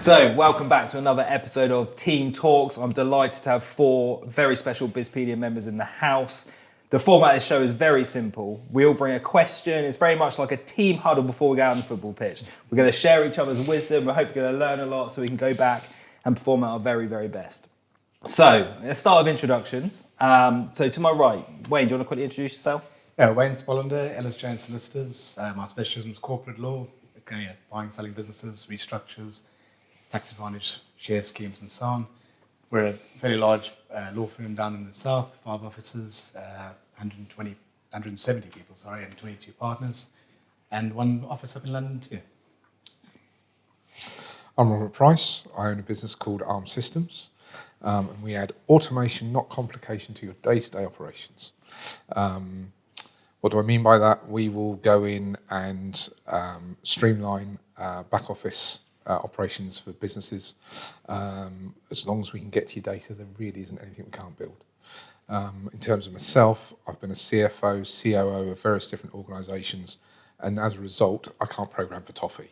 So, welcome back to another episode of Team Talks. I'm delighted to have 4 very special Bizpedia members in the house. The format of this show is very simple. We all bring a question. It's very much like a team huddle before we go out on the football pitch. We're going to share each other's wisdom. We're hopefully going to learn a lot so we can go back and perform at our very, very best. So, let's start with introductions. So, to my right, Wayne, do you want to quickly introduce yourself? Yeah, Wayne Spolander, Ellis Jones Solicitors. My specialism is corporate law, buying, selling businesses, restructures, tax advantage, share schemes, and so on. We're a very large law firm down in the south, 5 offices, 170 people, and 22 partners, and 1 office up in London too. I'm Robert Price. I own a business called Arm Systems, and we add automation, not complication, to your day-to-day operations. What do I mean by that? We will go in and streamline back office operations for businesses. As long as we can get to your data, there really isn't anything we can't build. In terms of myself, I've been a CFO, COO of various different organisations, and as a result, I can't program for toffee.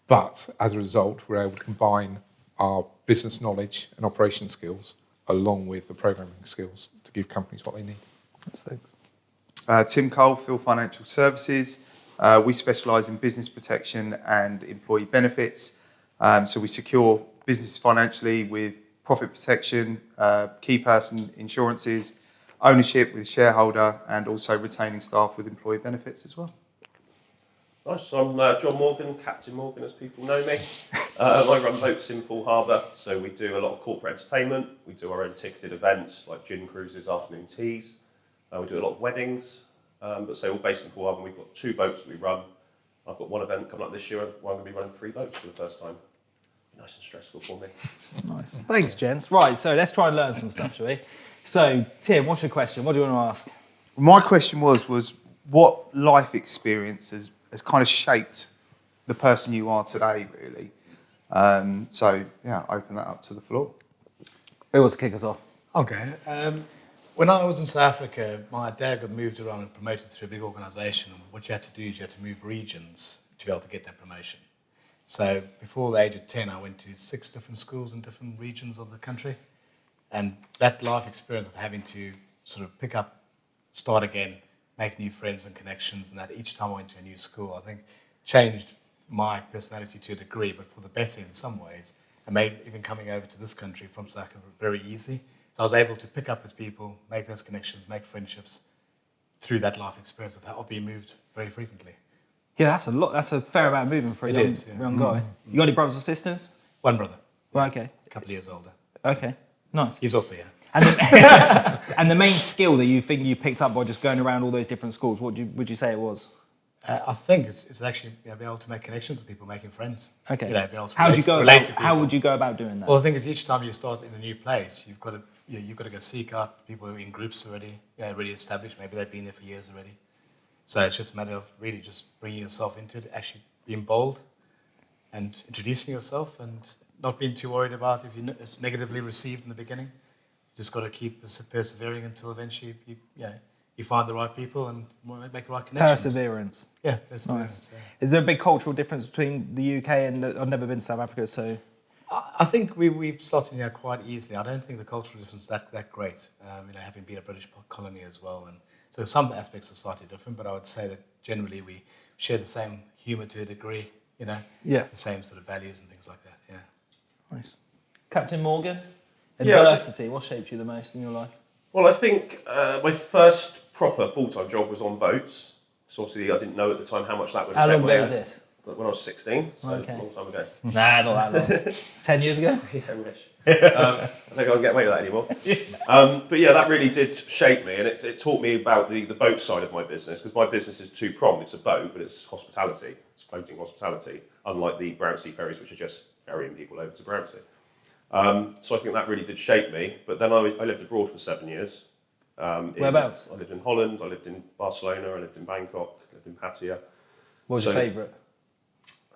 But as a result, we're able to combine our business knowledge and operation skills along with the programming skills to give companies what they need. Thanks. Tim Cole, Phil Financial Services. We specialise in business protection and employee benefits. So we secure businesses financially with profit protection, key person insurances, ownership with shareholder, and also retaining staff with employee benefits as well. Nice. I'm Jon Morgan, Captain Morgan as people know me. I run boats in Poole Harbour, so we do a lot of corporate entertainment. We do our own ticketed events like gin cruises, afternoon teas. We do a lot of weddings, but all based in Poole Harbour. We've got 2 boats that we run. I've got one event coming up this year where I'm going to be running 3 boats for the first time. Nice and stressful for me. Nice. Thanks, gents. Right, so let's try and learn some stuff, shall we? So, Tim, what's your question? What do you want to ask? My question was what life experience has kind of shaped the person you are today, really? Open that up to the floor. Who wants to kick us off? Okay. When I was in South Africa, my dad got moved around and promoted through a big organisation. What you had to do is you had to move regions to be able to get that promotion. So before the age of 10, I went to 6 different schools in different regions of the country. And that life experience of having to sort of pick up, start again, make new friends and connections, and that each time I went to a new school, I think changed my personality to a degree, but for the better in some ways, and made even coming over to this country from South Africa very easy. So I was able to pick up with people, make those connections, make friendships through that life experience of being moved very frequently. Yeah, that's a lot. That's a fair amount of moving for a young guy. You got any brothers or sisters? 1 brother. Right, okay. A couple of years older. Okay, nice. He's also here. And the main skill that you think you picked up by just going around all those different schools, what would you say it was? I think it's actually being able to make connections with people, making friends. Okay. Being able to how would you go about doing that? Well, the thing is, each time you start in a new place, you've got to go seek out people who are in groups already, already established. Maybe they've been there for years already. So it's just a matter of really just bringing yourself into it, actually being bold and introducing yourself and not being too worried about if it's negatively received in the beginning. Just got to keep persevering until eventually you find the right people and make the right connections. Perseverance. Yeah, perseverance. Nice. Yeah. Is there a big cultural difference between the UK and I've never been to South Africa, so... I think we started here quite easily. I don't think the cultural difference is that great, having been a British colony as well. And so some aspects are slightly different, but I would say that generally we share the same humour to a degree, the same sort of values and things like that, yeah. Nice. Captain Morgan, adversity, what shaped you the most in your life? Well, I think my first proper full-time job was on boats. So obviously I didn't know at the time how much that would affect. How long ago was this? When I was 16, so a long time ago. Nah, not that long. 10 years ago? Yeah, I wish. I think I can get away with that anymore. But yeah, that really did shape me, and it taught me about the boat side of my business, because my business is 2-pronged. It's a boat, but it's hospitality. It's floating hospitality, unlike the Brownsea ferries, which are just ferrying people over to Brownsea. So I think that really did shape me. But then I lived abroad for 7 years. Whereabouts? I lived in Holland, I lived in Barcelona, I lived in Bangkok, I lived in Pattaya. What was your favourite?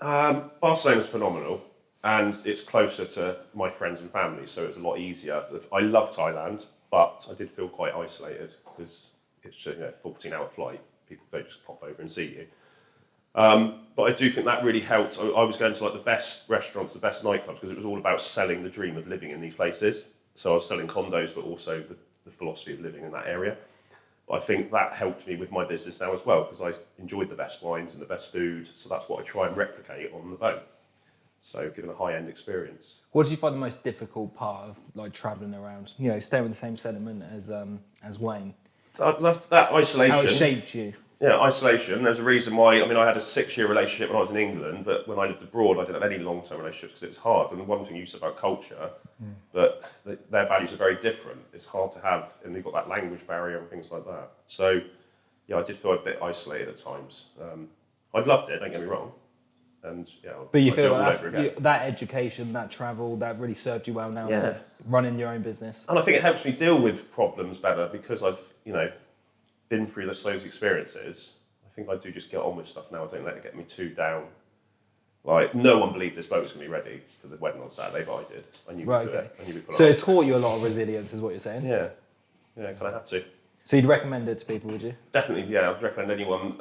Barcelona's phenomenal, and it's closer to my friends and family, so it's a lot easier. I love Thailand, but I did feel quite isolated because it's a 14-hour flight. People don't just pop over and see you. But I do think that really helped. I was going to like the best restaurants, the best nightclubs, because it was all about selling the dream of living in these places. So I was selling condos, but also the philosophy of living in that area. But I think that helped me with my business now as well, because I enjoyed the best wines and the best food. So that's what I try and replicate on the boat. So giving a high-end experience. What did you find the most difficult part of like travelling around? You know, staying with the same sentiment as Wayne. So I love that isolation. How it shaped you. Yeah, isolation. There's a reason why. I mean, I had a 6-year relationship when I was in England, but when I lived abroad, I didn't have any long-term relationships because it was hard. And one thing you said about culture, but their values are very different. It's hard to have, and you've got that language barrier and things like that. So, yeah, I did feel a bit isolated at times. I'd loved it. Don't get me wrong. And yeah, But you I'd feel do it all like over again. that education, that travel, that really served you well now. Yeah. Running your own business. And I think it helps me deal with problems better because I've, been through those experiences. I think I do just get on with stuff now. I don't let it get me too down. Like, no one believed this boat was going to be ready for the wedding on Saturday, but I did. I knew we'd do it. I knew we'd pull So it it off. taught you a lot of resilience, is what you're saying? Yeah, kind of had to. So you'd recommend it to people, would you? Definitely, yeah. I'd recommend anyone.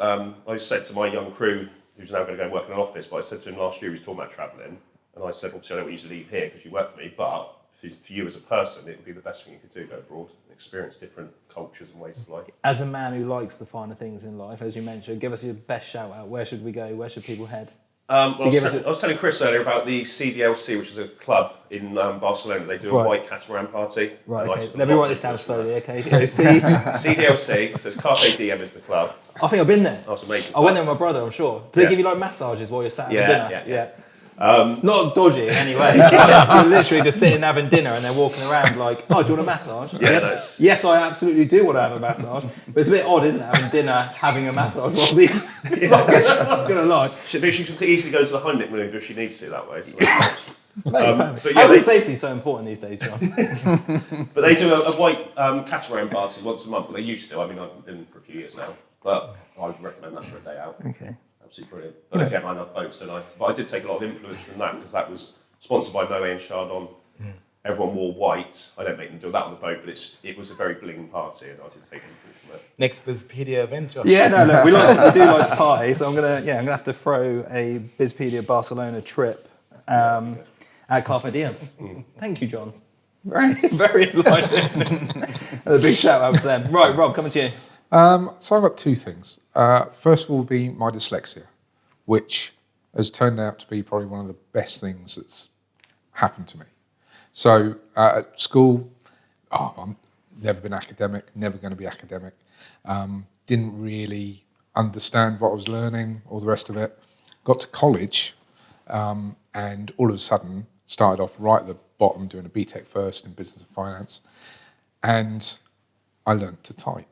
I said to my young crew, who's now going to go and work in an office, but I said to him last year, he was talking about travelling, and I said, obviously, I don't want you to leave here because you work for me, but for you as a person, it would be the best thing you could do, go abroad and experience different cultures and ways of life. As a man who likes the finer things in life, as you mentioned, give us your best shout out. Where should we go? Where should people head? I was telling Chris earlier about the CDLC, which is a club in Barcelona. They do a white catamaran party. Right, okay. Let me write this down slowly, okay? So CDLC, so it's Carpe Diem is the club. I think I've been there. That's amazing. I went there with my brother, I'm sure. Do they give you like massages while you're sat having dinner? Yeah. Not dodgy in any way. You're literally just sitting having dinner and they're walking around like, oh, do you want a massage? Yeah, yes, I absolutely do want to have a massage. But it's a bit odd, isn't it, having dinner, having a massage while eating? I'm not going to lie. She can easily go to the Heimlich maneuver if she needs to that way. So Health and safety is so important these days, John. But they do a white catamaran party once a month. Well, they used to. I mean, I've been for a few years now. But I would recommend that for a day out. Okay. Absolutely brilliant. But again, I love boats, don't I? But I did take a lot of influence from that because that was sponsored by Moët and Chardon. Everyone wore white. I don't make them do that on the boat, but it was a very bling party, and I did take influence from it. Next Bizpedia event, Josh. Yeah, no, look, we do like to party, so I'm gonna have to throw a Bizpedia Barcelona trip at Carpe Diem. Thank you, John. Very, very enlightening. A big shout out to them. Right, Rob, coming to you. So I've got two things. First of all, will be my dyslexia, which has turned out to be probably one of the best things that's happened to me. So at school, I'm never been academic, never going to be academic. Didn't really understand what I was learning, all the rest of it. Got to college, and all of a sudden started off right at the bottom doing a BTEC first in business and finance, and I learned to type.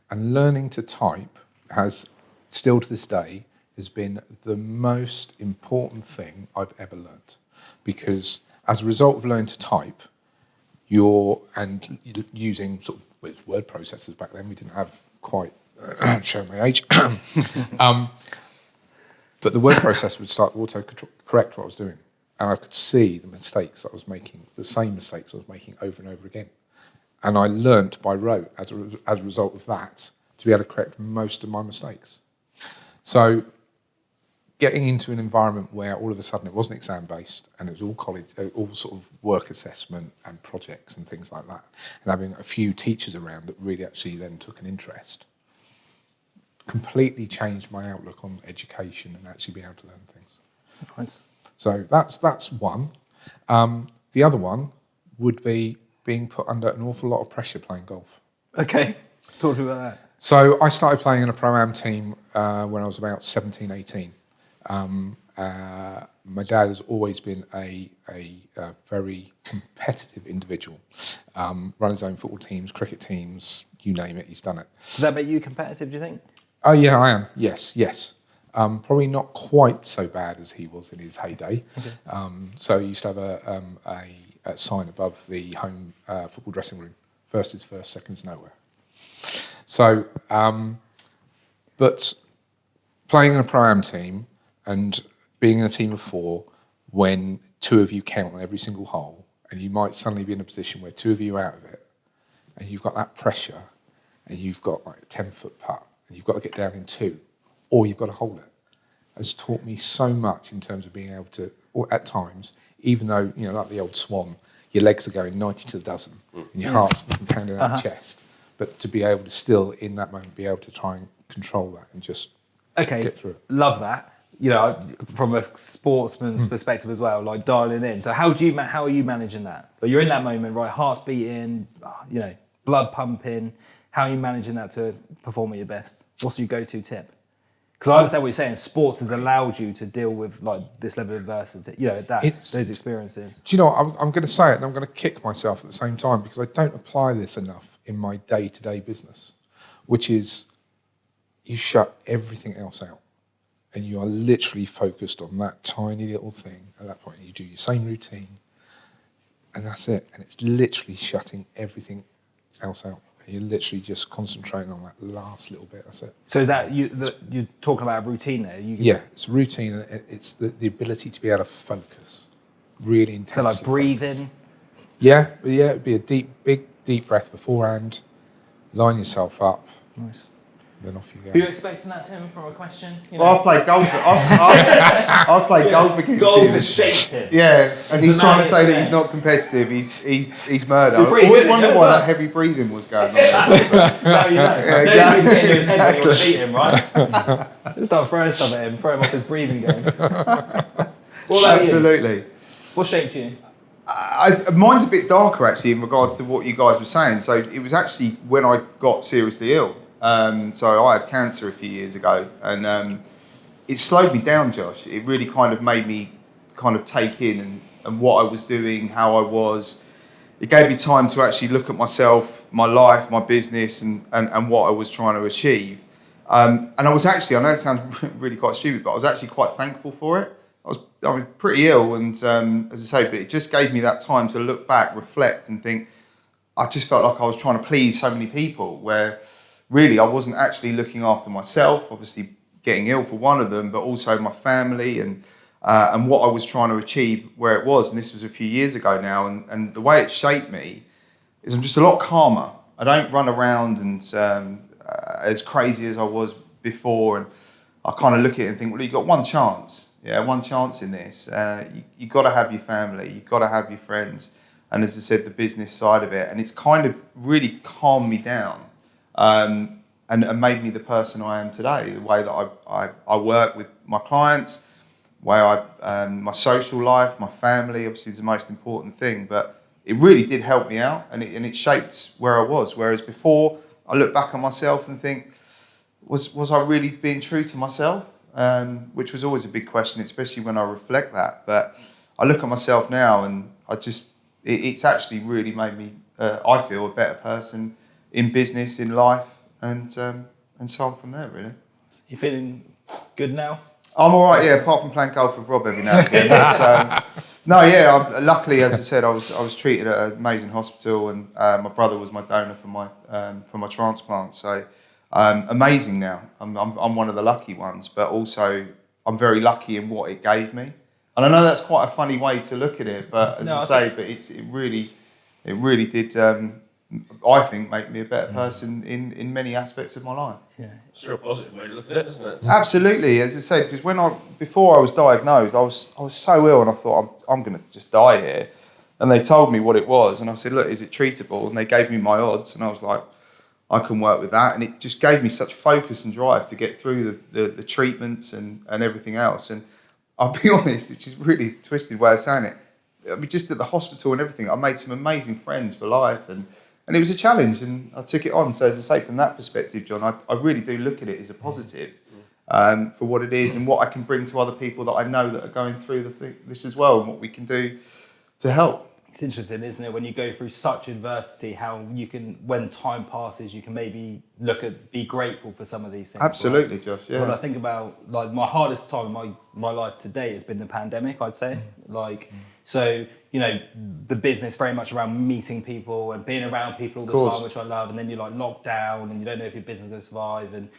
And learning to type has, still to this day, has been the most important thing I've ever learned. Because as a result of learning to type, using sort of word processors back then, we didn't have quite, showing my age, but the word processor would start to auto-correct what I was doing. And I could see the mistakes that I was making, the same mistakes I was making over and over again. And I learnt by rote, as a result of that, to be able to correct most of my mistakes. So getting into an environment where all of a sudden it wasn't exam-based and it was all college, all sort of work assessment and projects and things like that, and having a few teachers around that really actually then took an interest, completely changed my outlook on education and actually being able to learn things. Nice. So that's one. The other one would be being put under an awful lot of pressure playing golf. Okay, talk to me about that. So I started playing in a Pro-Am team when I was about 17, 18. My dad has always been a very competitive individual. Run his own football teams, cricket teams, you name it, he's done it. Does that make you competitive, do you think? Oh yeah, I am, yes. Probably not quite so bad as he was in his heyday. Okay. So he used to have a sign above the home football dressing room. First is first, second is nowhere. So, but playing in a Pro-Am team and being in a team of four when two of you count on every single hole, and you might suddenly be in a position where two of you are out of it, and you've got that pressure, and you've got like a 10-foot putt, and you've got to get down in two. or you've got to hold it, has taught me so much in terms of being able to, or at times, even though, like the old swan, your legs are going 90 to the dozen and your heart's pounding out your chest, but to be able to still, in that moment, be able to try and control that and just get through it. Love that. From a sportsman's perspective as well, like dialing in. So how are you managing that? But you're in that moment, right? Heart's beating, blood pumping. How are you managing that to perform at your best? What's your go-to tip? Because I understand what you're saying. Sports has allowed you to deal with like this level of adversity. Those experiences. Do you know what? I'm going to say it, and I'm going to kick myself at the same time because I don't apply this enough in my day-to-day business, which is you shut everything else out. And you are literally focused on that tiny little thing at that point. You do your same routine, and that's it. And it's literally shutting everything else out. And you're literally just concentrating on that last little bit. That's it. So is that you're talking about a routine there? Yeah, it's routine, and it's the ability to be able to focus really intensely. So like breathing? Yeah, it'd be a big deep breath beforehand. Line yourself up. Nice. Then off you go. Were you expecting that, Tim, from a question? Well, I've played golf. I've played golf against Golf him. has shaped him. Yeah, and he's the trying to man say is that he's there. not competitive. He's murder. I You're pretty always good at wondered it, why as well. that heavy breathing was going on. Now you know. Yeah, You can get in his head when you want to exactly. beat him, right? Just start throwing stuff at him, throw him off his breathing game. What about you? Absolutely. What shaped you? Mine's a bit darker actually in regards to what you guys were saying. So it was actually when I got seriously ill. So I had cancer a few years ago, and it slowed me down, Josh. It really kind of made me kind of take in and what I was doing, how I was. It gave me time to actually look at myself, my life, my business, and what I was trying to achieve. And I was actually, I know it sounds really quite stupid, but I was actually quite thankful for it. I was pretty ill, and as I say, but it just gave me that time to look back, reflect, and think. I just felt like I was trying to please so many people, where really I wasn't actually looking after myself. Obviously, getting ill for one of them, but also my family and what I was trying to achieve where it was. And this was a few years ago now, and the way it shaped me is I'm just a lot calmer. I don't run around and as crazy as I was before, and I kind of look at it and think, well, you've got one chance. Yeah, one chance in this. You've got to have your family. You've got to have your friends. And as I said, the business side of it. And it's kind of really calmed me down and made me the person I am today. The way that I work with my clients, my social life, my family, obviously is the most important thing. But it really did help me out, and it shaped where I was. Whereas before, I look back on myself and think, was I really being true to myself? Which was always a big question, especially when I reflect that. But I look at myself now, and it's actually really made me, I feel, a better person in business, in life, and so on from there, really. You feeling good now? I'm all right, yeah, apart from playing golf with Rob every now and again. But, no, yeah, luckily, as I said, I was treated at an amazing hospital, and my brother was my donor for my transplant. So amazing now. I'm one of the lucky ones, but also I'm very lucky in what it gave me. And I know that's quite a funny way to look at it, but it really did. I think make me a better person in many aspects of my life. Yeah. It's a real positive way to look at it, isn't it? Absolutely, as I said, because before I was diagnosed, I was so ill, and I thought I'm going to just die here. And they told me what it was, and I said, look, is it treatable? And they gave me my odds, and I was like, I can work with that. And it just gave me such focus and drive to get through the treatments and everything else. And I'll be honest, which is really a twisted way of saying it. I mean, just at the hospital and everything, I made some amazing friends for life, and it was a challenge, and I took it on. So as I say, from that perspective, John, I really do look at it as a positive for what it is and what I can bring to other people that I know that are going through this as well, and what we can do to help. It's interesting, isn't it, when you go through such adversity, how you can, when time passes, you can maybe be grateful for some of these things. Absolutely, right? Josh, yeah. When I think about, like, my hardest time in my life to date has been the pandemic, I'd say. So, the business very much around meeting people and being around people all the time, which I love, and then you're like locked down and you don't know if your business is going to survive, and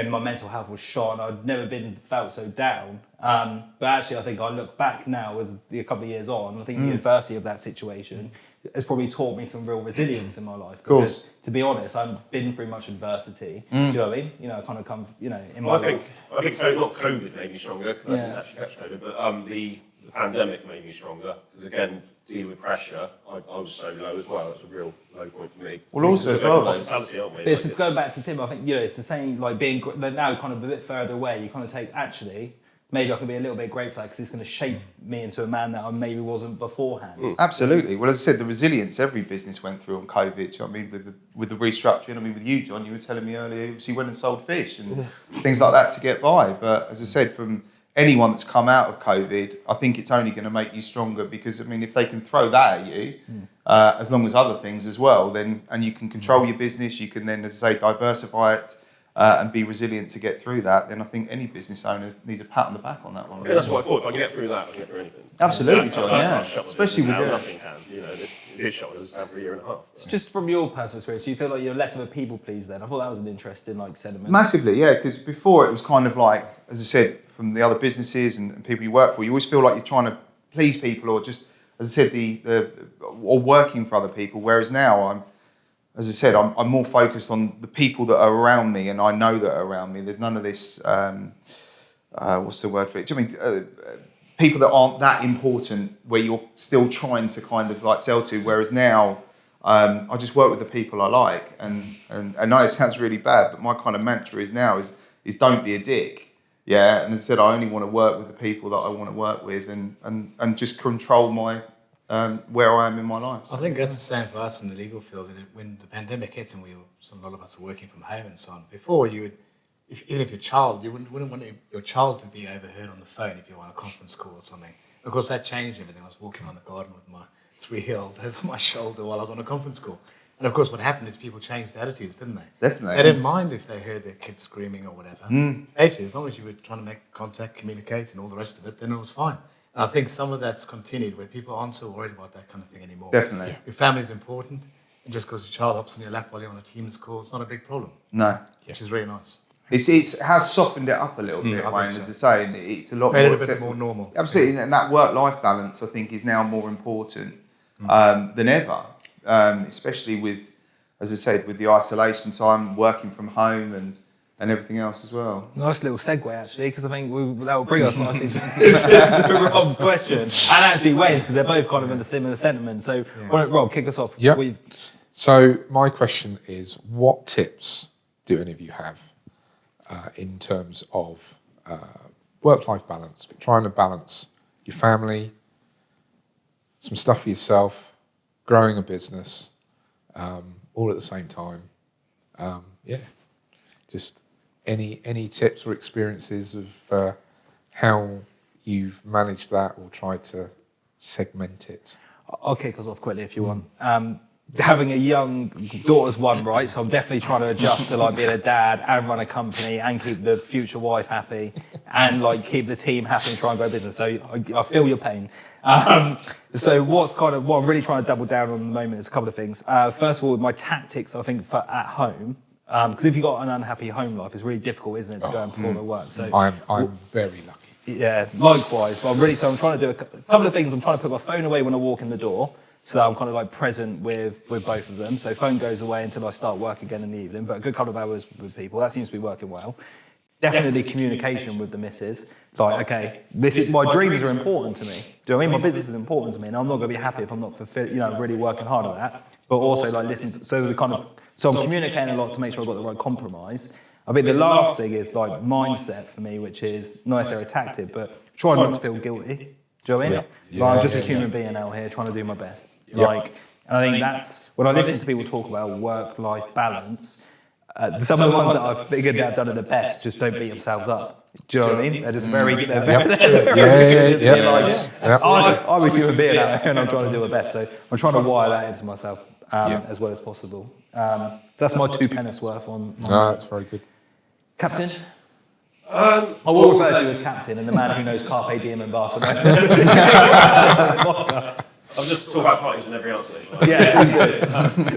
my mental health was shot, and I'd never felt so down. But actually, I think I look back now as a couple of years on, I think the adversity of that situation has probably taught me some real resilience in my life. Of course. Because, to be honest, I've been through much adversity. Do you know what I mean? You know, I kind of come, you know, in my life. I think not COVID made me stronger, because I Yeah. didn't actually catch COVID, but the pandemic made me stronger, because again, dealing with pressure, I was so low as well. It's a real low point for me. Well, also as well, though, hospitality, aren't we? But it's going back to Tim, I think, you know, it's the same, like being now kind of a bit further away, you kind of take, actually, maybe I can be a little bit grateful because it's going to shape me into a man that I maybe wasn't beforehand. Absolutely. Well, as I said, the resilience every business went through on COVID. You know what I mean, with the restructuring. I mean, with you, John, you were telling me earlier, obviously went and sold fish and things like that to get by. But as I said, from anyone that's come out of COVID, I think it's only going to make you stronger, because, I mean, if they can throw that at you, as long as other things as well, then, and you can control your business, you can then, as I say, diversify it, and be resilient to get through that, then I think any business owner needs a pat on the back on that one. Yeah, that's what I thought. If I can get through that, I can get through anything. Absolutely, John, I yeah. can't shut my Especially business with down, you. nothing can. You know, it did shut us down for a year and a half. So just from your personal experience, do you feel like you're less of a people pleaser then? I thought that was an interesting sentiment. Massively, yeah, because before it was kind of like, as I said, from the other businesses and people you work for, you always feel like you're trying to please people, or just, as I said, or working for other people, whereas now as I said, I'm more focused on the people that are around me, and I know that are around me. There's none of this, what's the word for it? Do you mean people that aren't that important, where you're still trying to kind of like sell to? Whereas now, I just work with the people I like, and I know it sounds really bad, but my kind of mantra is don't be a dick. Yeah, and as I said, I only want to work with the people that I want to work with, and just control my where I am in my life. I think that's the same for us in the legal field. When the pandemic hits and a lot of us are working from home and so on, before you would, even if your child, you wouldn't want your child to be overheard on the phone if you're on a conference call or something. Of course, that changed everything. I was walking around the garden with my 3-year-old over my shoulder while I was on a conference call. And of course, what happened is people changed their attitudes, didn't they? Definitely. They didn't mind if they heard their kids screaming or whatever. Basically, as long as you were trying to make contact, communicate, and all the rest of it, then it was fine. And I think some of that's continued, where people aren't so worried about that kind of thing anymore. Definitely. Your family's important, and just because your child hops on your lap while you're on a Teams call, it's not a big problem, No. which is really nice. It has softened it up a little bit, I Wayne, think as so. I say, and it's a lot Made more it a bit acceptable. more normal. Absolutely, and that work-life balance, I think, is now more important than ever, especially with, as I said, with the isolation time, working from home, and everything else as well. Nice little segue, actually, because I think that will bring us nicely to Rob's question. And actually Wayne, because they're both kind of in the similar sentiment. So, why don't, Rob, kick us off. Yep. with- So my question is, what tips do any of you have in terms of work-life balance, trying to balance your family, some stuff for yourself, growing a business, all at the same time? Just any tips or experiences of how you've managed that or tried to segment it? I'll kick us off quickly if you want. Having a young daughter's one, right? So I'm definitely trying to adjust to being a dad and run a company and keep the future wife happy and keep the team happy and try and grow a business. So I feel your pain. So what I'm really trying to double down on at the moment is a couple of things. First of all, my tactics, I think, for at home. Because if you've got an unhappy home life, it's really difficult, isn't it, to go and perform at work. So I'm very lucky. yeah, likewise. But I'm trying to do a couple of things. I'm trying to put my phone away when I walk in the door, so that I'm kind of present with both of them. So phone goes away until I start work again in the evening. But a good couple of hours with people, that seems to be working well. Definitely communication with the missus. Okay, my dreams are important to me. Do you know what I mean? My business is important to me, and I'm not going to be happy if I'm not really working hard at that. But also listen. So I'm communicating a lot to make sure I've got the right compromise. I think the last thing is mindset for me, which is not necessarily a tactic, but try not to feel guilty. Do you know what I mean? I'm just a human being out here trying to do my best. And I think that's when I listen to people talk about work-life balance. Some of the ones that I've figured out done it the best just don't beat themselves up. Do you know what I mean? They're just very good. I was a human being out here and I'm trying to do my best. So I'm trying to wire that into myself as well as possible. So that's my 2 pence worth on That's very good. Captain. I will refer to you as captain and the man who knows Carpe Diem in Barcelona. I'll just talk about parties in every answer. Yeah,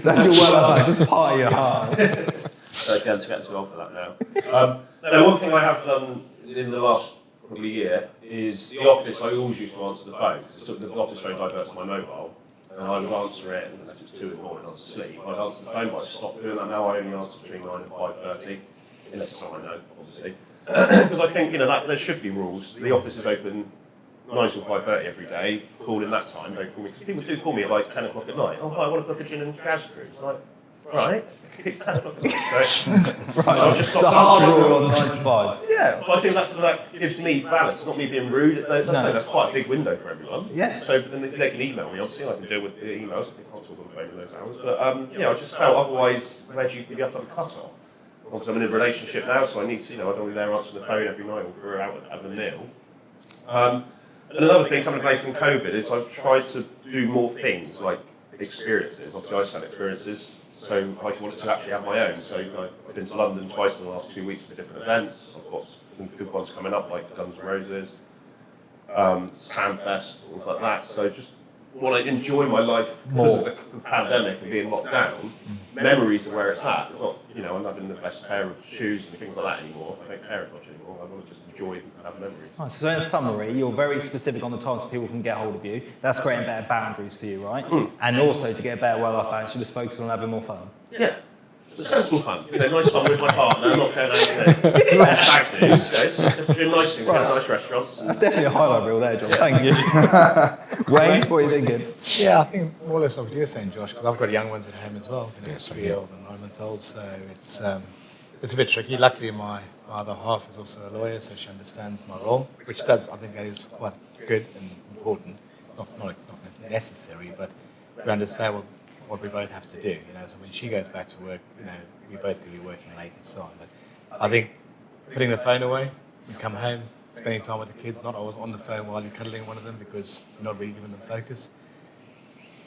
that's your word. Just party your heart. Again, to get too old for that now. Now, one thing I have done in the last probably year is the office. I always used to answer the phone because the office phone diverts to my mobile. and I would answer it unless it was 2 in the morning, I was asleep. I'd answer the phone, but I stopped doing that now. I only answer between 9 and 5:30, unless it's someone I know, obviously. Because I think, that there should be rules. The office is open 9 till 5:30 every day. Call in that time, don't call me. Because people do call me at like 10 o'clock at night. Oh, hi, I want to book a gin and jazz cruise. Like, right, pick 10 o'clock at night. So, Right. so I've just It's a stopped hard answering. rule on the 9 to 5. Yeah, but I think that gives me balance, not me being rude. Let's say that's quite a big window for everyone. Yeah. So then they can email me, obviously, I can deal with the emails if they can't talk on the phone in those hours. But I just felt otherwise, you have to have a cut-off. Obviously, I'm in a relationship now, so I need to, I don't want to be there answering the phone every night or for out having a meal. And another thing coming away from COVID is I've tried to do more things, like experiences. Obviously, I sell experiences. So I wanted to actually have my own. So I've been to London twice in the last 2 weeks for different events. I've got some good ones coming up, like Guns N' Roses, Sandfest, things like that. So just want to enjoy my life because of the pandemic and being locked down. Memories are where it's at. Not, I'm having the best pair of shoes and things like that anymore. I don't care as much anymore. I want to just enjoy and have memories. Nice. So in summary, you're very specific on the times people can get hold of you. That's creating better boundaries for you, right? And also to get a better work-life balance, you're just focusing on having more fun. Yeah. It's sensible fun. Nice fun with my partner. I'm not going out bag dudes. It's doing nice things. Go to nice restaurants. That's definitely a highlight reel there, John. Thank you. Wayne, what are you thinking? Yeah, I think more or less like what you're saying, Josh, because I've got young ones at home as well, 3-year-old and 9-month-old, so it's a bit tricky. Luckily, my other half is also a lawyer, so she understands my role, which I think that is quite good and important. Not necessary, but we understand what we both have to do. So when she goes back to work, we both could be working late and so on. But I think putting the phone away, you come home, spending time with the kids, not always on the phone while you're cuddling one of them because you're not really giving them focus.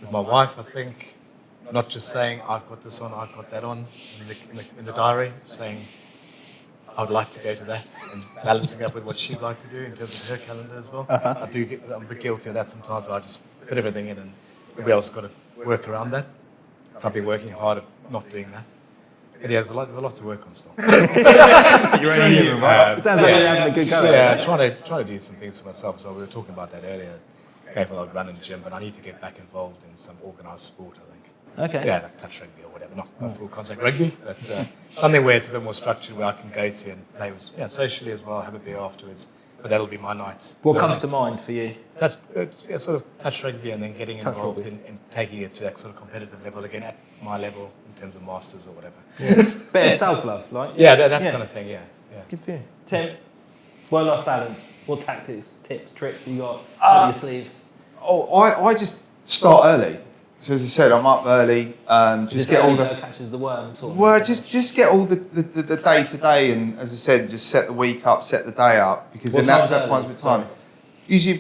With my wife, I think not just saying I've got this on, I've got that on in the diary, saying I would like to go to that and balancing up with what she'd like to do in terms of her calendar as well. I'm a bit guilty of that sometimes, but I just put everything in and everybody else got to work around that. So I've been working hard at not doing that. But yeah, there's a lot to work on still. You're only human, right? It sounds like you're having a good go. Yeah, trying to do some things for myself as well. We were talking about that earlier. Okay, for like running the gym, but I need to get back involved in some organised sport, I think. Okay. Yeah, like touch rugby or whatever, not full contact rugby, but something where it's a bit more structured, where I can go to and play with, socially as well, have a beer afterwards. But that'll be my night. What comes to mind for you? Sort of touch rugby and then getting involved in taking it to that sort of competitive level again at my level in terms of masters or whatever. Bit of self-love, like? Yeah, that kind of thing, yeah. Good for you. Tim, work-life balance. What tactics, tips, tricks you got up your sleeve? I just start early. So as I said, I'm up early. Just get all the catches the worm, sort of. well, just get all the day to day, and as I said, just set the week up, set the day up, because then that finds me time.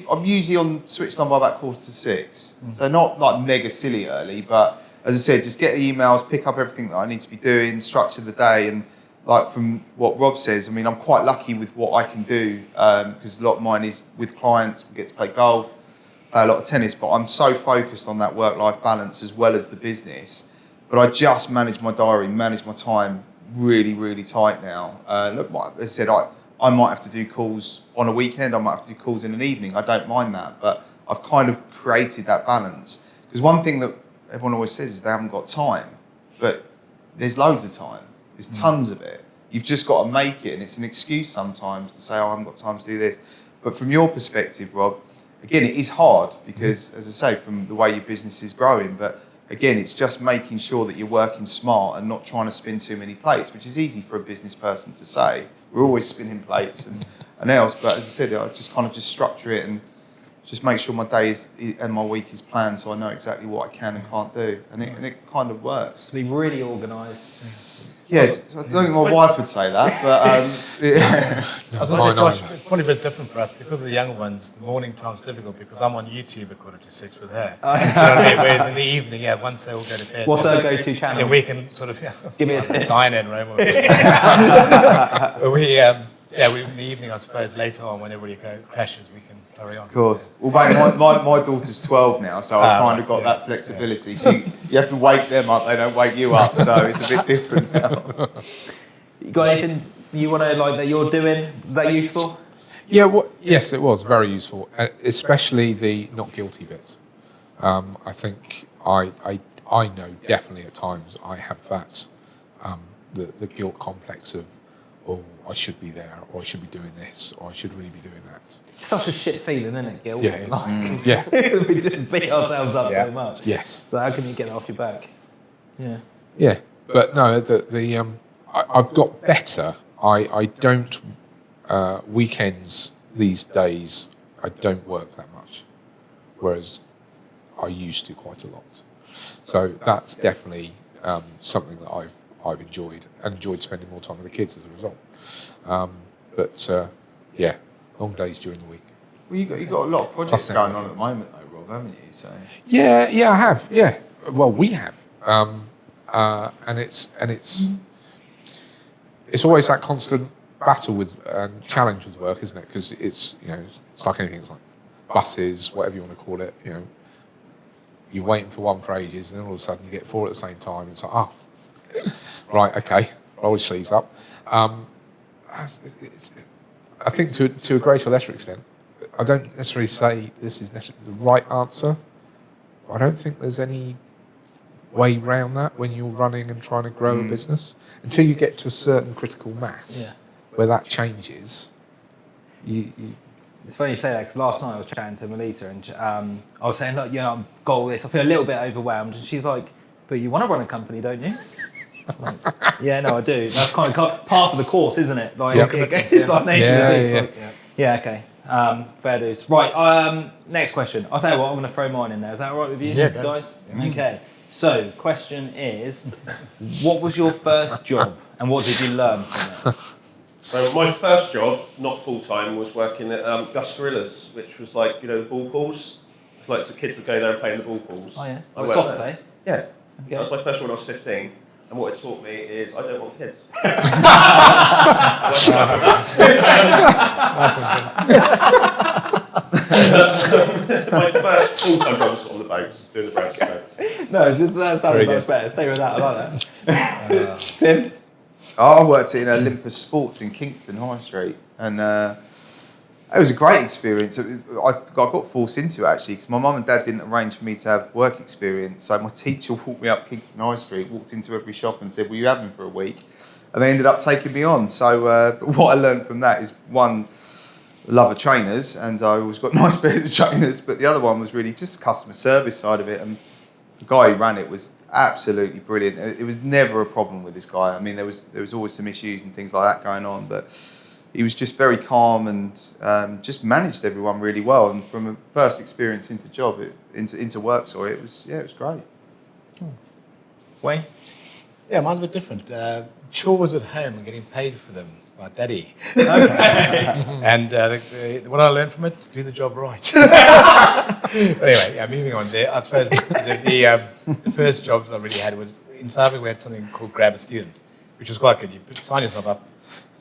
I'm usually switched on by about 5:45, so not like mega silly early, but as I said, just get the emails, pick up everything that I need to be doing, structure the day, and like from what Rob says, I mean, I'm quite lucky with what I can do because a lot of mine is with clients. We get to play golf. A lot of tennis, but I'm so focused on that work-life balance as well as the business. But I just manage my diary, manage my time really, really tight now. Look, as I said, I might have to do calls on a weekend, I might have to do calls in an evening. I don't mind that, but I've kind of created that balance. Because one thing that everyone always says is they haven't got time, but there's loads of time. There's tons of it. You've just got to make it, and it's an excuse sometimes to say, I haven't got time to do this. But from your perspective, Rob, again, it is hard because, as I say, from the way your business is growing, but again, it's just making sure that you're working smart and not trying to spin too many plates, which is easy for a business person to say. We're always spinning plates and else, but as I said, I just kind of just structure it and just make sure my day and my week is planned so I know exactly what I can and can't do, and it kind of works. To be really organised. Yeah, I don't think my wife would say that, but yeah. I was going to say, Josh, it's probably a bit different for us because of the young ones. The morning time's difficult because I'm on YouTube at 5:45 with her. You know what I mean? Whereas in the evening, once they all go to bed, What's her go-to channel? then we can sort of Give me a tip. dine in Rome or something. But we in the evening, I suppose, later on when everybody crashes, we can carry on. Of course. Well, mate, my daughter's 12 now, so I've kind of got that flexibility. You have to wake them up; they don't wake you up, so it's a bit different now. You got anything you want to like that you're doing? Was that useful? Yeah, yes, it was very useful, especially the not guilty bit. I think I know definitely at times I have that the guilt complex of, oh, I should be there, or I should be doing this, or I should really be doing that. It's such a shit feeling, isn't it, guilt? Yeah, it is. Like, Yeah. we just beat ourselves up so much. Yes. So how can you get it off your back? Yeah. Yeah, but no, I've got better. I don't weekends these days. I don't work that much, whereas I used to quite a lot. So that's definitely something that I've enjoyed, and enjoyed spending more time with the kids as a result. But yeah, long days during the week. Well, you got a lot of projects going on at the moment, though, Rob, haven't you? So Yeah, I have. Yeah, well, we have, and it's always that constant battle with and challenge with work, isn't it? Because it's it's like anything. It's like buses, whatever you want to call it. You're waiting for one for ages, and then all of a sudden you get four at the same time. It's like, right, okay, roll your sleeves up. I think to a greater or lesser extent, I don't necessarily say this is necessarily the right answer. But I don't think there's any way around that when you're running and trying to grow a business until you get to a certain critical mass where that changes. It's funny you say that, because last night I was chatting to Melita, and I was saying, look, I'm goal this. I feel a little bit overwhelmed, and she's like, "But you want to run a company, don't you?" I'm like, yeah, no, I do. That's kind of part of the course, isn't it? Like, it's like nature of the beast. Yeah, okay. Fair dues. Right. Next question. I'll tell you what. I'm going to throw mine in there. Is that all right with you, guys? Yeah. Okay. So, question is, what was your first job, and what did you learn from it? So my first job, not full-time, was working at Gus Gorillas, which was like, the ball pools. It's like the kids would go there and play in the ball pools. Oh, yeah. I went Soft there. play? Yeah. Okay. That was my first one when I was 15. And what it taught me is I don't want kids. My first full-time job was on the boats, doing the boats. No, just that sounded much better. Stay with that. I like that. Tim? I worked in Olympus Sports in Kingston High Street, and it was a great experience. I got forced into it actually because my mum and dad didn't arrange for me to have work experience. So my teacher walked me up Kingston High Street, walked into every shop and said, "Will you have me for a week?" And they ended up taking me on. So but what I learned from that is, one, love of trainers, and I always got nice pairs of trainers. But the other one was really just the customer service side of it. And the guy who ran it was absolutely brilliant. It was never a problem with this guy. I mean, there was always some issues and things like that going on, but he was just very calm and just managed everyone really well. And from a first experience into work, it was great. Wayne? Yeah, mine's a bit different. Chores at home and getting paid for them by daddy. And what I learned from it, do the job right. Anyway, moving on there. I suppose the first jobs I really had was in South Africa. We had something called Grab a Student, which was quite good. You sign yourself up,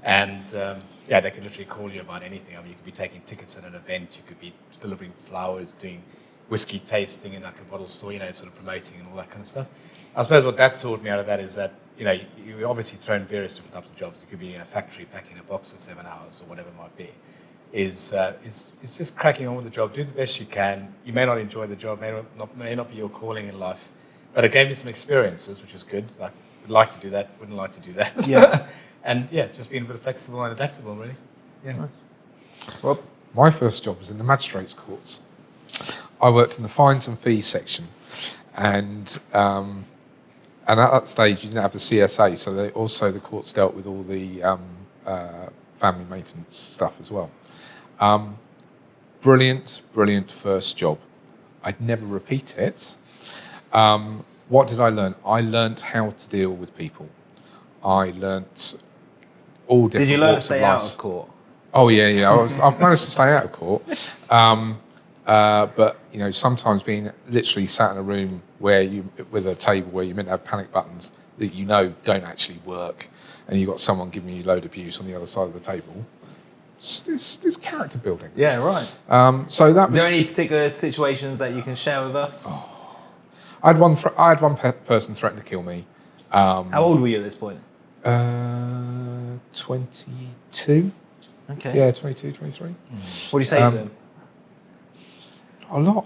and they could literally call you about anything. I mean, you could be taking tickets at an event, you could be delivering flowers, doing whiskey tasting in like a bottle store, sort of promoting and all that kind of stuff. I suppose what that taught me out of that is that, you're obviously thrown various different types of jobs. You could be in a factory packing a box for 7 hours or whatever it might be. Is just cracking on with the job, do the best you can. You may not enjoy the job, may not be your calling in life, but it gave me some experiences, which is good. Like, would like to do that, wouldn't like to do that. Yeah. And just being a bit flexible and adaptable, really. Yeah. Nice. Rob? My first job was in the magistrates' courts. I worked in the fines and fees section, and at that stage you didn't have the CSA, so the courts dealt with all the family maintenance stuff as well. Brilliant first job. I'd never repeat it. What did I learn? I learnt how to deal with people. I learnt all different. Did you learn to walks stay of out life. of court? Oh yeah. I've managed to stay out of court, but sometimes being literally sat in a room with a table where you're meant to have panic buttons that don't actually work, and you've got someone giving you load abuse on the other side of the table. It's character building. Yeah, right. So that Is there any particular situations that you can share with us? I had one person threaten to kill me. How old were you at this point? 22. Okay. Yeah, 22, 23. What do you say to him? A lot.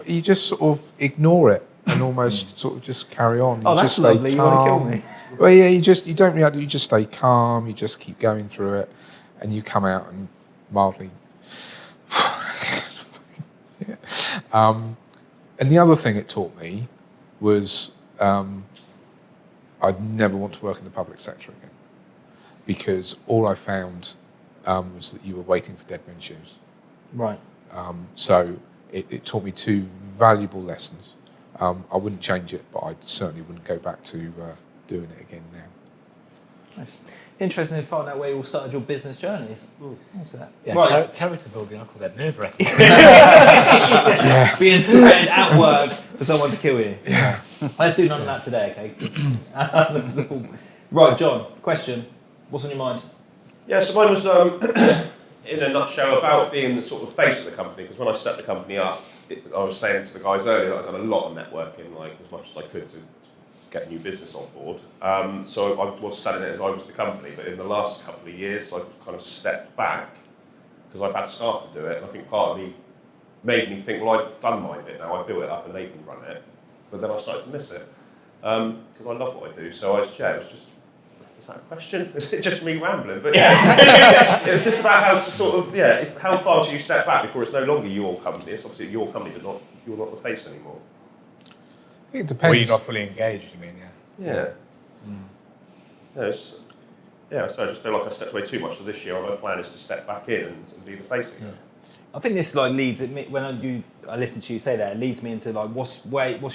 You just sort of ignore it and almost sort of just carry on. You Oh, that's just stay lovely. You want to kill calm. me? Well, yeah, you don't react. You just stay calm. You just keep going through it, and you come out and mildly. Yeah. And the other thing it taught me was I'd never want to work in the public sector again, because all I found was that you were waiting for dead men's shoes. Right. So it taught me two valuable lessons. I wouldn't change it, but I certainly wouldn't go back to doing it again now. Nice. Interesting to find out where you all started your business journeys. What's that? Yeah, Right. character building, I call that nerve-wracking. Yeah. Being threatened at work for someone to kill you. Yeah. Let's do none of that today, okay? 'Cause- Right, John, question. What's on your mind? Yeah, so mine was, in a nutshell, about being the sort of face of the company, because when I set the company up, I was saying to the guys earlier that I'd done a lot of networking, like as much as I could to get new business on board. So I was selling it as I was the company, but in the last couple of years, I've kind of stepped back because I've had staff to do it, and I think part of me made me think, well, I've done my bit now, I built it up and they can run it, but then I started to miss it because I love what I do. So it was just, is that a question? Is it just me rambling? But yeah, it was just about how to sort of, how far do you step back before it's no longer your company? It's obviously your company, but you're not the face anymore. I think it Or depends. you're not fully engaged, you mean, Yeah. So I just feel like I stepped away too much. So this year, my plan is to step back in and be the face again. I think this leads me, when I listen to you say that, it leads me into what's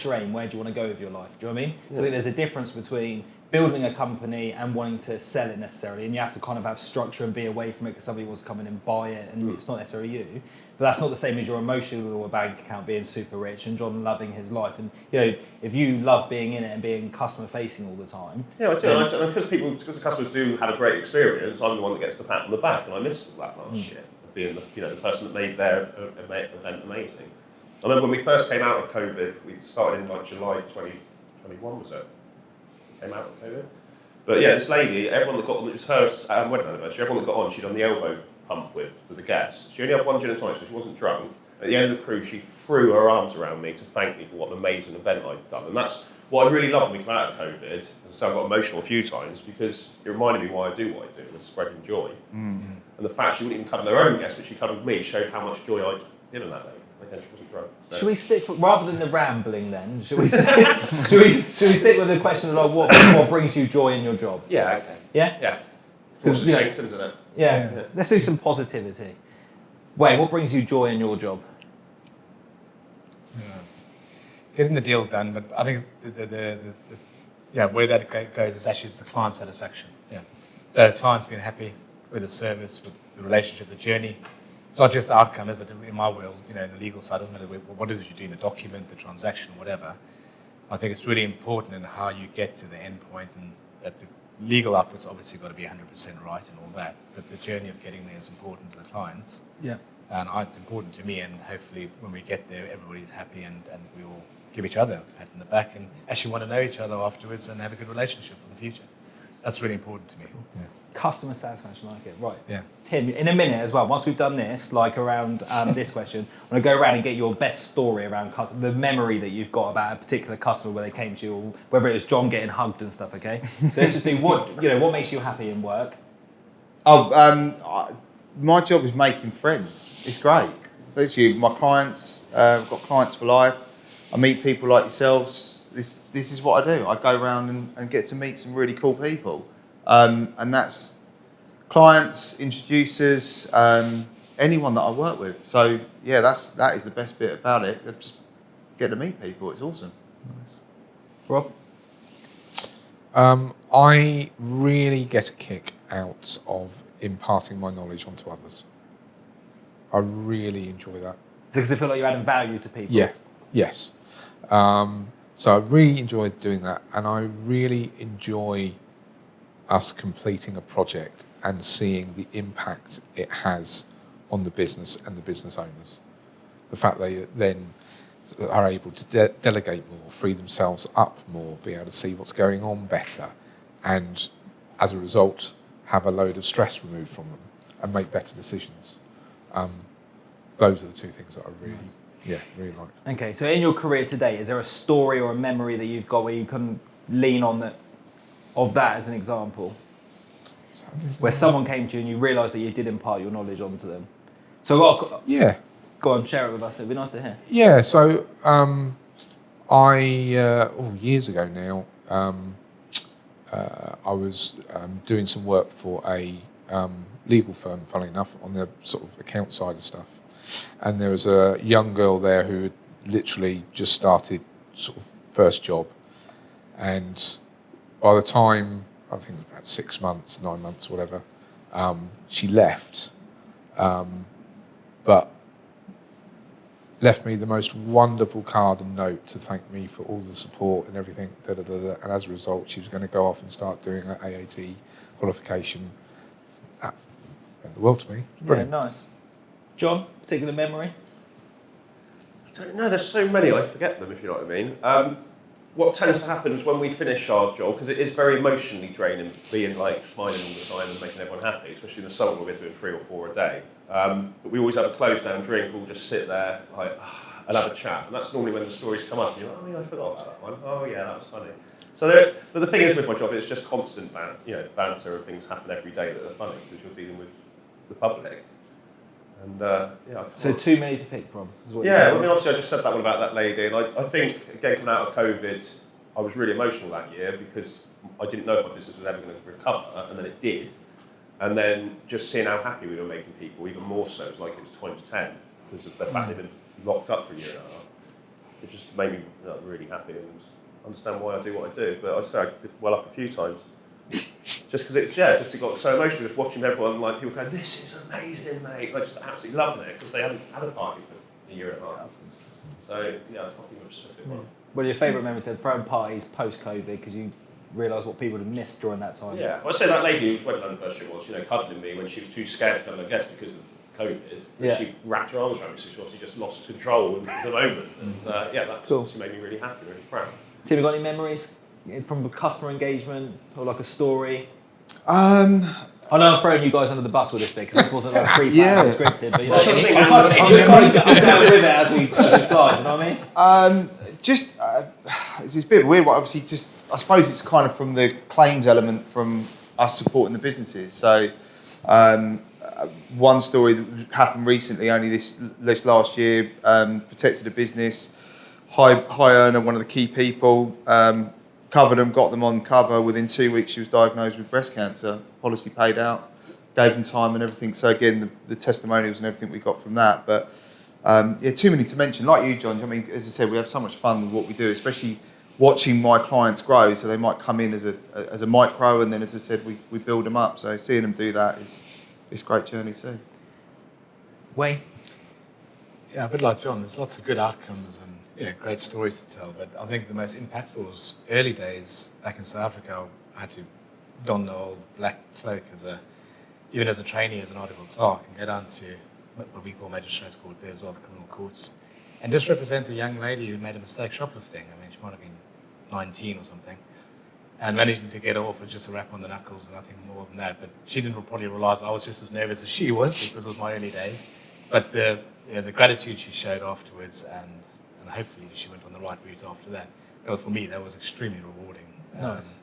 your aim? Where do you want to go with your life? Do you know what I mean? So I think there's a difference between building a company and wanting to sell it necessarily, and you have to kind of have structure and be away from it because somebody wants to come in and buy it, and it's not necessarily you. But that's not the same as your emotional bank account being super rich and John loving his life. And if you love being in it and being customer facing all the time, Yeah, I do. And because the customers do have a great experience, I'm the one that gets the pat on the back, and I missed all that last year of being the person that made their event amazing. I remember when we first came out of COVID, we started in July 2021, was it? Came out of COVID. But yeah, this lady, everyone that got on, it was her wedding anniversary, everyone that got on, she'd done the elbow pump with to the guests. She only had one gin and tonic, so she wasn't drunk. At the end of the cruise, she threw her arms around me to thank me for what an amazing event I'd done. And that's what I really loved when we came out of COVID. And so I got emotional a few times because it reminded me why I do what I do, and spreading joy. And the fact she wouldn't even cover her own guests, but she covered me, showed how much joy I'd given that day. Again, she wasn't drunk. So. should we stick rather than the rambling? Then should we stick with the question of what brings you joy in your job? Yeah, okay. Yeah. Yeah. It's succinct, isn't it? Yeah. Let's do some positivity. Wayne, what brings you joy in your job? Getting the deal done, but I think where that goes is actually the client satisfaction. Yeah. So clients being happy with the service, with the relationship, the journey. It's not just the outcome, is it? In my world, in the legal side, doesn't matter what it is you do in the document, the transaction, whatever. I think it's really important in how you get to the end point, and that the legal output's obviously got to be 100% right and all that, but the journey of getting there is important to the clients. Yeah. And it's important to me, and hopefully when we get there, everybody's happy and we all give each other a pat on the back and actually want to know each other afterwards and have a good relationship for the future. That's really important to me. Yeah. Customer satisfaction, I like it. Right. Yeah. Tim, in a minute as well, once we've done this, around this question, I'm going to go around and get your best story around the memory that you've got about a particular customer where they came to you, or whether it was John getting hugged and stuff, okay? So let's just do what makes you happy in work? My job is making friends. It's great. Literally, my clients, I've got clients for life. I meet people like yourselves. This is what I do. I go around and get to meet some really cool people. And that's clients, introducers, anyone that I work with. So yeah, that is the best bit about it. I just get to meet people. It's awesome. Nice. Rob? I really get a kick out of imparting my knowledge onto others. I really enjoy that. Because I feel like you're adding value to people. Yeah. Yes. So I really enjoy doing that, and I really enjoy us completing a project and seeing the impact it has on the business and the business owners. The fact they then are able to delegate more, free themselves up more, be able to see what's going on better, and as a result, have a load of stress removed from them and make better decisions. Those are the two things that I really yeah, really like. Okay, so in your career today, is there a story or a memory that you've got where you can lean on that of that as an example? Where someone came to you and you realised that you did impart your knowledge onto them. So Yeah, go on, share it with us. It'd be nice to hear. yeah. So years ago now, I was doing some work for a legal firm, funnily enough, on the sort of account side of stuff. And there was a young girl there who had literally just started sort of first job. And by the time, I think it was about 6 months, 9 months, whatever, she left. But left me the most wonderful card and note to thank me for all the support and everything. And as a result, she was going to go off and start doing her AAT qualification. That meant the world to me. Brilliant. Yeah, nice. John, particular memory? I don't know, there's so many, I forget them, if you know what I mean. What tends to happen is when we finish our job, because it is very emotionally draining, being like smiling all the time and making everyone happy, especially in the summer where we're doing 3 or 4 a day. But we always have a close down drink, we'll just sit there like, and have a chat. And that's normally when the stories come up and you're like, oh yeah, I forgot about that one. Oh yeah, that was funny. So but the thing is with my job, it's just constant banter and things happen every day that are funny because you're dealing with the public. And So too many to pick from. Is what yeah, I mean, obviously I just said that one about that lady, and I think, again, coming out of COVID, I was really emotional that year because I didn't know if my business was ever going to recover, and then it did. And then just seeing how happy we were making people, even more so, it was like it was times 10, because of the fact they'd been locked up for a year and a half. It just made me really happy and understand why I do what I do. But I say I did well up a few times. Just because it got so emotional just watching everyone, like people going, this is amazing, mate. I just absolutely loving it because they hadn't had a party for a year and a half. So yeah, I probably would just took it well. What are your favourite memories of throwing parties post-COVID because you realised what people had missed during that time? Yeah, well, I say that lady whose wedding anniversary was, cuddling me when she was too scared to come and guest because of COVID. Yeah. She wrapped her arms around me, so she obviously just lost control in the moment. And that Cool. obviously made me really happy, really proud. Tim, you got any memories from customer engagement or like a story? Um, I know I'm throwing you guys under the bus with this bit because this wasn't like pre-planned or scripted, but Well, I'm just going with it as we fly. Do you know what I mean? it's a bit weird. Obviously, I suppose it's kind of from the claims element from us supporting the businesses. So, one story that happened recently, only this last year, protected a business, high earner, one of the key people. Covered them, got them on cover. Within 2 weeks, she was diagnosed with breast cancer. Policy paid out, gave them time and everything. So again, the testimonials and everything we got from that. But too many to mention. Like you, John. I mean, as I said, we have so much fun with what we do, especially watching my clients grow. So they might come in as a micro, and then, as I said, we build them up. So seeing them do that is a great journey too. Wayne? Yeah, a bit like John, there's lots of good outcomes and great stories to tell, but I think the most impactful was early days back in South Africa. I had to don the old black cloak even as a trainee, as an article clerk, and go down to what we call magistrates court there as well, the criminal courts, and just represent a young lady who made a mistake shoplifting. I mean, she might have been 19 or something, and managing to get off with just a rap on the knuckles and nothing more than that. But she didn't probably realise I was just as nervous as she was because it was my early days. But the gratitude she showed afterwards, and hopefully she went on the right route after that. For me, that was extremely rewarding. Nice.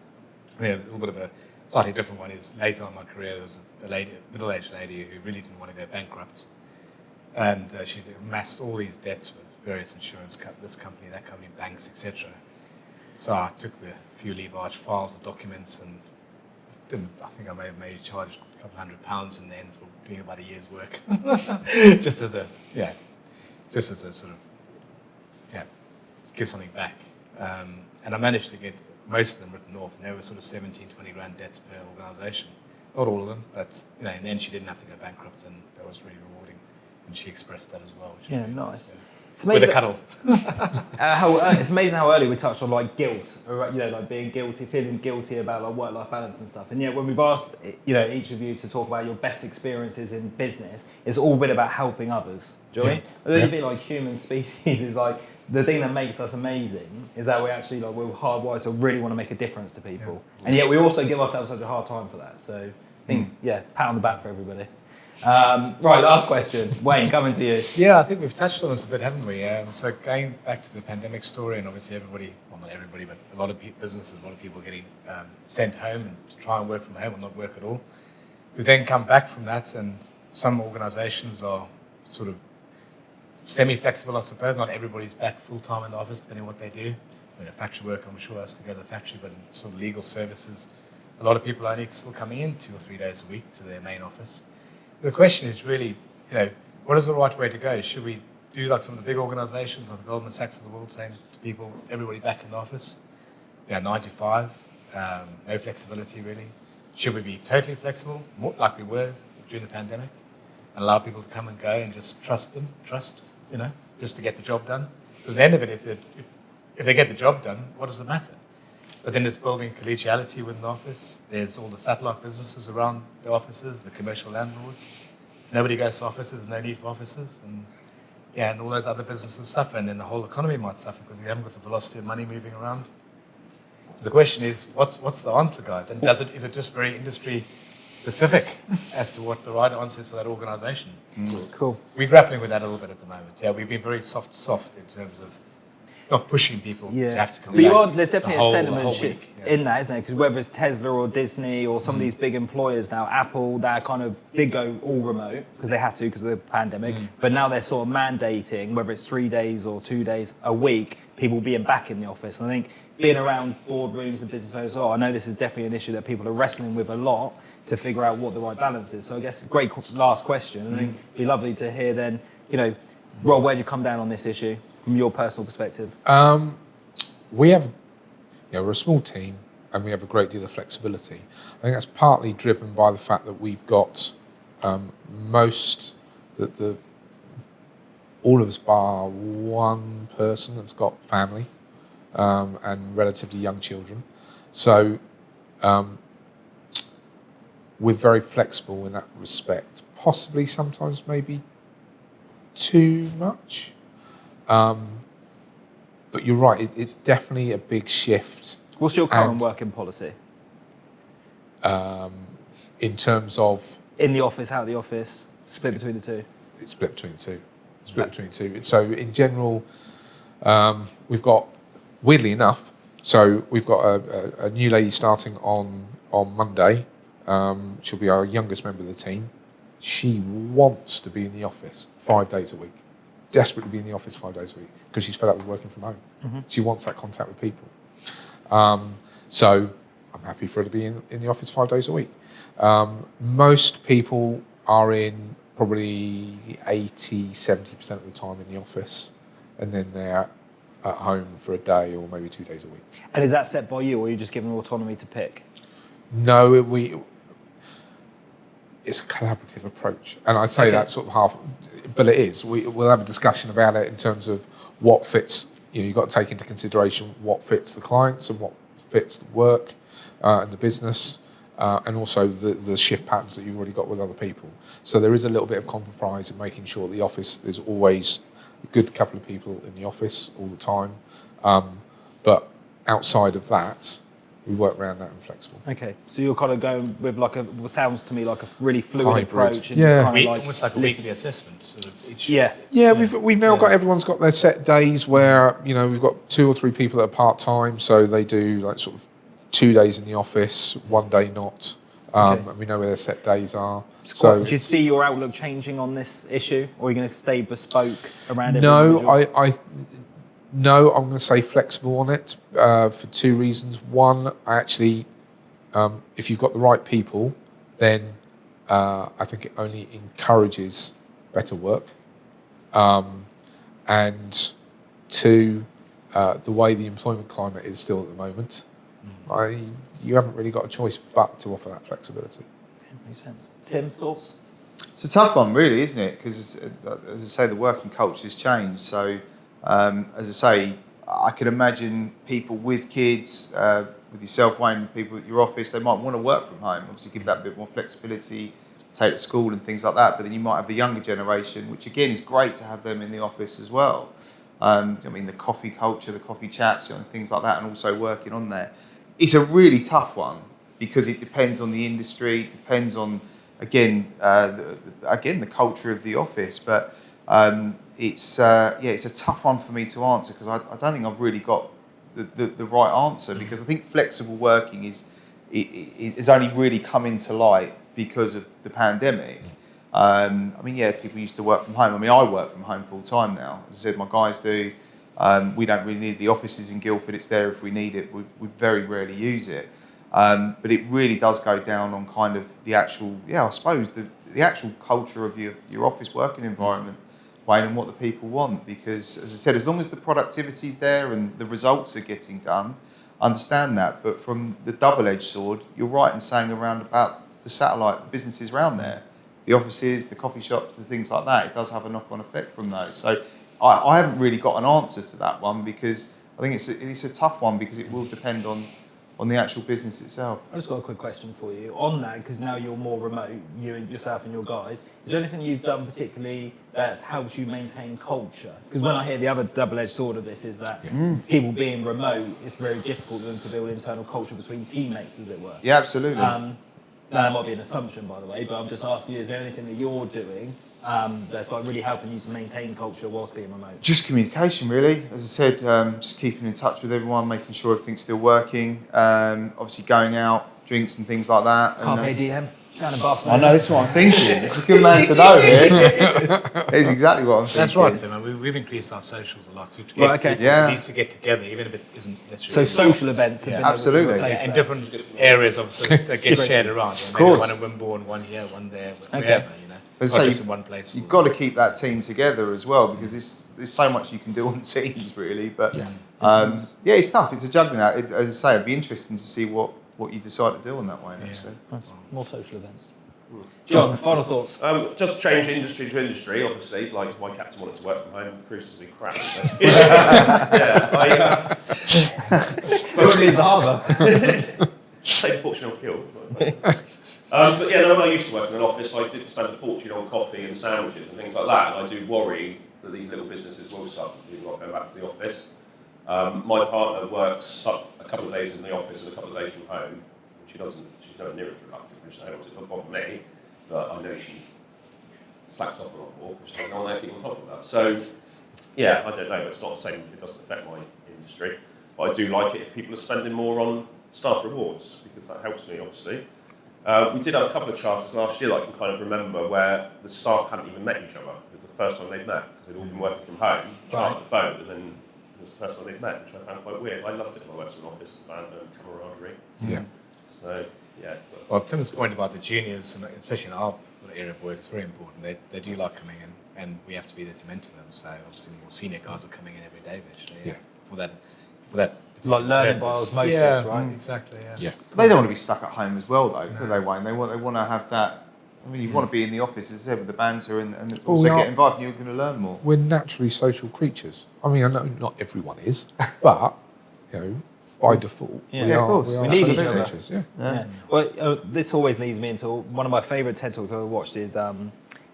A little bit of a slightly different one is later in my career, there was a middle-aged lady who really didn't want to go bankrupt. And she'd amassed all these debts with various insurance this company, that company, banks, etc. So I took the few large files of documents and I think I may have maybe charged a couple £100 in the end for doing about a year's work. just as a sort of, give something back. And I managed to get most of them written off, and they were sort of 17, 20 grand debts per organisation. Not all of them, but in the end she didn't have to go bankrupt, and that was really rewarding. And she expressed that as well. Which Yeah, really nice. With a cuddle. It's amazing how early we touched on like guilt, or, like being guilty, feeling guilty about like work-life balance and stuff. And when we've asked each of you to talk about your best experiences in business, it's all been about helping others. Do you know what I mean? I think like human species is like the thing that makes us amazing is that we actually we're hardwired to really want to make a difference to people, and yet we also give ourselves such a hard time for that. So I think pat on the back for everybody. Right, last question. Wayne, coming to you. Yeah, I think we've touched on this a bit, haven't we? So going back to the pandemic story, and obviously everybody, well not everybody, but a lot of businesses, a lot of people getting sent home and to try and work from home or not work at all. We've then come back from that, and some organisations are sort of semi-flexible, I suppose. Not everybody's back full-time in the office, depending on what they do. I mean, a factory worker, I'm sure, has to go to the factory, but in sort of legal services, a lot of people are only still coming in 2 or 3 days a week to their main office. The question is really, what is the right way to go? Should we do like some of the big organisations, like the Goldman Sachs of the world, saying to people, everybody back in the office, 9 to 5, no flexibility really? Should we be totally flexible, more like we were during the pandemic, and allow people to come and go and just trust, just to get the job done? Because at the end of it, if they get the job done, what does it matter? But then it's building collegiality within the office. There's all the satellite businesses around the offices, the commercial landlords. If nobody goes to offices, no need for offices. And all those other businesses suffer, and then the whole economy might suffer because we haven't got the velocity of money moving around. So the question is, what's the answer, guys? And is it just very industry specific as to what the right answer is for that organisation? Cool. We're grappling with that a little bit at the moment. Yeah, we've been very soft in terms of not pushing people to have to come back. There's definitely a sentiment shift week, in that, isn't there? Because whether it's Tesla or Disney or some of these big employers now, Apple, that kind of did go all remote because they had to because of the pandemic. But now they're sort of mandating, whether it's 3 days or 2 days a week, people being back in the office. And I think being around boardrooms and business owners, I know this is definitely an issue that people are wrestling with a lot to figure out what the right balance is. So I guess great last question. I think it'd be lovely to hear then, Rob, where'd you come down on this issue from your personal perspective? We have, we're a small team and we have a great deal of flexibility. I think that's partly driven by the fact that we've got all of us bar one person that's got family and relatively young children. So we're very flexible in that respect, possibly sometimes maybe too much. But you're right, it's definitely a big shift. What's your current working policy? In terms of... In the office, out of the office, split between the two? It's split between the two. So in general, we've got, weirdly enough, we've got a new lady starting on Monday. She'll be our youngest member of the team. She wants to be in the office 5 days a week. Desperately be in the office 5 days a week because she's fed up with working from home. She wants that contact with people. So I'm happy for her to be in the office 5 days a week. Most people are in probably 80-70% of the time in the office, and then they're at home for a day or maybe 2 days a week. And is that set by you, or are you just given autonomy to pick? No, it's a collaborative approach, and I say that sort of half, but it is. We'll have a discussion about it in terms of what fits. You've got to take into consideration what fits the clients and what fits the work and the business, and also the shift patterns that you've already got with other people. So there is a little bit of compromise in making sure the office, there's always a good couple of people in the office all the time, but outside of that, we work around that and flexible. Okay, so you're kind of going with what sounds to me like a really fluid Hybrid approach. And Yeah. just kind of Almost like a weekly assessment. Sort of each. Yeah. Yeah, we've now got, everyone's got their set days where, we've got 2 or 3 people that are part-time, so they do like sort of 2 days in the office, 1 day not, and we know where their set days are. So do you see your outlook changing on this issue, or are you going to stay bespoke around it? No, I'm going to say flexible on it for 2 reasons. One, I actually, if you've got the right people, then I think it only encourages better work. And 2, the way the employment climate is still at the moment, you haven't really got a choice but to offer that flexibility. Makes sense. Tim, thoughts? It's a tough one, really, isn't it? Because, as I say, the working culture has changed. So, as I say, I could imagine people with kids, with yourself, Wayne, people at your office, they might want to work from home. Obviously, give that a bit more flexibility, take to school and things like that. But then you might have the younger generation, which again is great to have them in the office as well. The coffee culture, the coffee chats, and things like that, and also working on there. It's a really tough one because it depends on the industry, it depends on again, the culture of the office. But it's a tough one for me to answer because I don't think I've really got the right answer, because I think flexible working is only really come into light because of the pandemic. I mean, people used to work from home. I mean, I work from home full time now. As I said, my guys do. We don't really need the offices in Guildford. It's there if we need it. We very rarely use it. But it really does go down on kind of the actual, I suppose, the actual culture of your office working environment, Wayne, and what the people want. Because, as I said, as long as the productivity's there and the results are getting done, understand that. But from the double-edged sword, you're right in saying around about the satellite businesses around there, the offices, the coffee shops, the things like that, it does have a knock-on effect from those. So I haven't really got an answer to that one, because I think it's a tough one, because it will depend on the actual business itself. I've just got a quick question for you on that, because now you're more remote, you and yourself and your guys. Is there anything you've done particularly that's helped you maintain culture? Because when I hear the other double-edged sword of this is that people being remote, it's very difficult for them to build internal culture between teammates, as it were. Yeah, absolutely. That might be an assumption, by the way, but I'm just asking you, is there anything that you're doing that's like really helping you to maintain culture whilst being remote? Just communication, really. As I said, just keeping in touch with everyone, making sure everything's still working. Obviously going out, drinks and things like that. Carpe diem, down in Barcelona. I know, this is what I'm thinking. It's a good man to know here. It's exactly what I'm thinking. That's right, Tim. And we've increased our socials a lot. To get Right, okay. people Yeah. at least to get together, even if it isn't So necessarily. social events have been able to Absolutely. replace in that. different areas of that get shared around. Maybe course. one in Wimborne, one here, one there, Okay. wherever, you know. But Not so just in one place. You've got to keep that team together as well, because there's so much you can do on teams, really. But it's tough. It's a juggling act. As I say, it'd be interesting to see what you decide to do on that one, actually. Nice. More social events. John, final thoughts. Just change industry to industry, obviously. Like, my captain wanted to work from home, cruises have been crap. So. Won't leave the harbour. Save a fortune on fuel. But yeah, when I used to work in an office, I did spend a fortune on coffee and sandwiches and things like that, and I do worry that these little businesses will suffer if you're not going back to the office. My partner works a couple of days in the office and a couple of days from home. She's nowhere near as productive, which I don't want to bother me, but I know she slacks off a lot more, which I don't keep on top of that. So, yeah, I don't know, it's not the same, it doesn't affect my industry, but I do like it if people are spending more on staff rewards, because that helps me, obviously. We did have a couple of charters last year that I can kind of remember where the staff hadn't even met each other. It was the first time they'd met, because they'd all been working from home, chartered the boat, and then it was the first time they'd met, which I found quite weird. I loved it when I worked in an office, the band and camaraderie. Yeah. So, yeah. Well, Tim's point about the juniors, and especially in our area of work, is very important. They do like coming in, and we have to be there to mentor them. So obviously, more senior guys are coming in every day, virtually. Yeah. For that. It's like learning by osmosis, yeah, right? Exactly. Yeah. Yeah. They don't want to be stuck at home as well, though, do they, Wayne? They want to have that. I mean, you want to be in the office, as I said, with the banter and also get involved, and you're going to learn more. We're naturally social creatures. I mean, I know not everyone is, but by default, Yeah. we Yeah, of are. course. We We are need social each other. creatures. Yeah. Yeah. Well, this always leads me into one of my favourite TED Talks I've ever watched is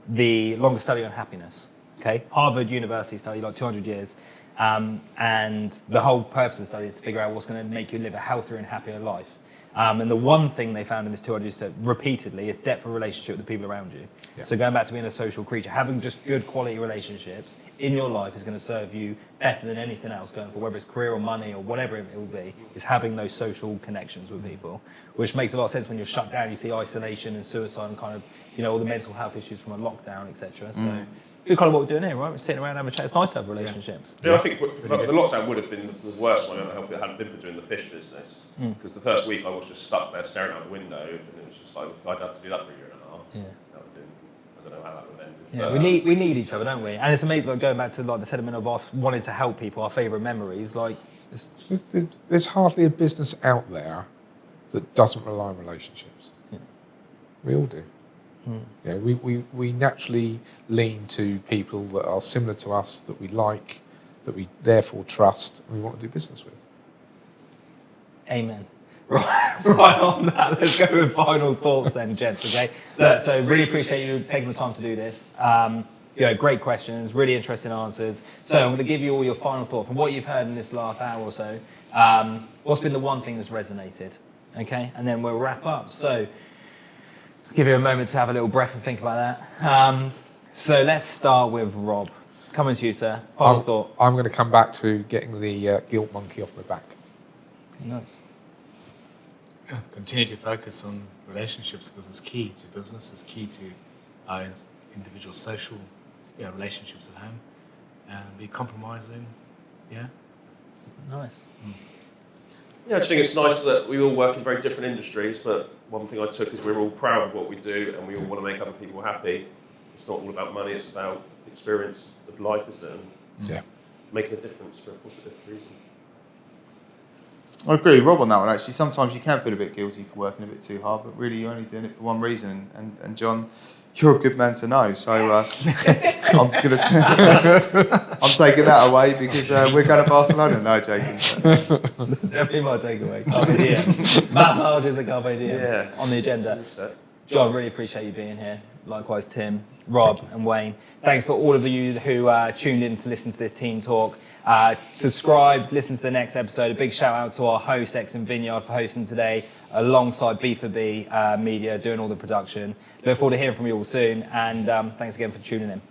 the longest study on happiness. Okay, Harvard University study, like 200 years. And the whole purpose of the study is to figure out what's going to make you live a healthier and happier life. And the one thing they found in this 200 years repeatedly is depth of relationship with the people around you. Yeah. So going back to being a social creature, having just good quality relationships in your life is going to serve you better than anything else going forward, whether it's career or money or whatever it will be, is having those social connections with people, which makes a lot of sense when you're shut down. You see isolation and suicide and kind of, all the mental health issues from a lockdown, etc. So good kind of what we're doing here, right? We're sitting around having a chat. It's nice to have relationships. Yeah, I think the lockdown would have been the worst one if it hadn't been for doing the fish business. Because the first week I was just stuck there staring out the window, and it was just like, if I'd had to do that for a year and a half, that would have been, I don't know how that would have ended. Yeah, But, we need each other, don't we? And it's amazing, like, going back to like the sentiment of us wanting to help people, our favourite memories. Like, There's hardly a business out there that doesn't rely on relationships. Yeah. We all do. Yeah, we naturally lean to people that are similar to us, that we like, that we therefore trust, and we want to do business with. amen. Right on that. Let's go with final thoughts then, gents. Okay. Look, so really appreciate you taking the time to do this. Great questions, really interesting answers. So I'm going to give you all your final thoughts from what you've heard in this last hour or so. What's been the one thing that's resonated? Okay, and then we'll wrap up. So, Give you a moment to have a little breath and think about that. So let's start with Rob. Coming to you, sir. Final thought. I'm going to come back to getting the guilt monkey off my back. Nice. Yeah, continue to focus on relationships because it's key to business, it's key to our individual social relationships at home, and be compromising. Yeah. Nice. Yeah, I just think it's nice that we all work in very different industries, but one thing I took is we're all proud of what we do and we all want to make other people happy. It's not all about money, it's about the experience of life, isn't it? And Yeah. making a difference for a positive reason. I agree with Rob on that one, actually. Sometimes you can feel a bit guilty for working a bit too hard, but really you're only doing it for one reason. And John, you're a good man to know, so I'm taking that away because we're going to Barcelona. No, joking. That's definitely my takeaway. Carpe diem. Massage is a carpe diem on the agenda. John, really appreciate you being here. Likewise, Tim, Rob, and Wayne. Thanks for all of you who tuned in to listen to this team talk. Subscribe, listen to the next episode. A big shout out to our host, Exon Vineyard, for hosting today, alongside B4B Media, doing all the production. Look forward to hearing from you all soon, and thanks again for tuning in.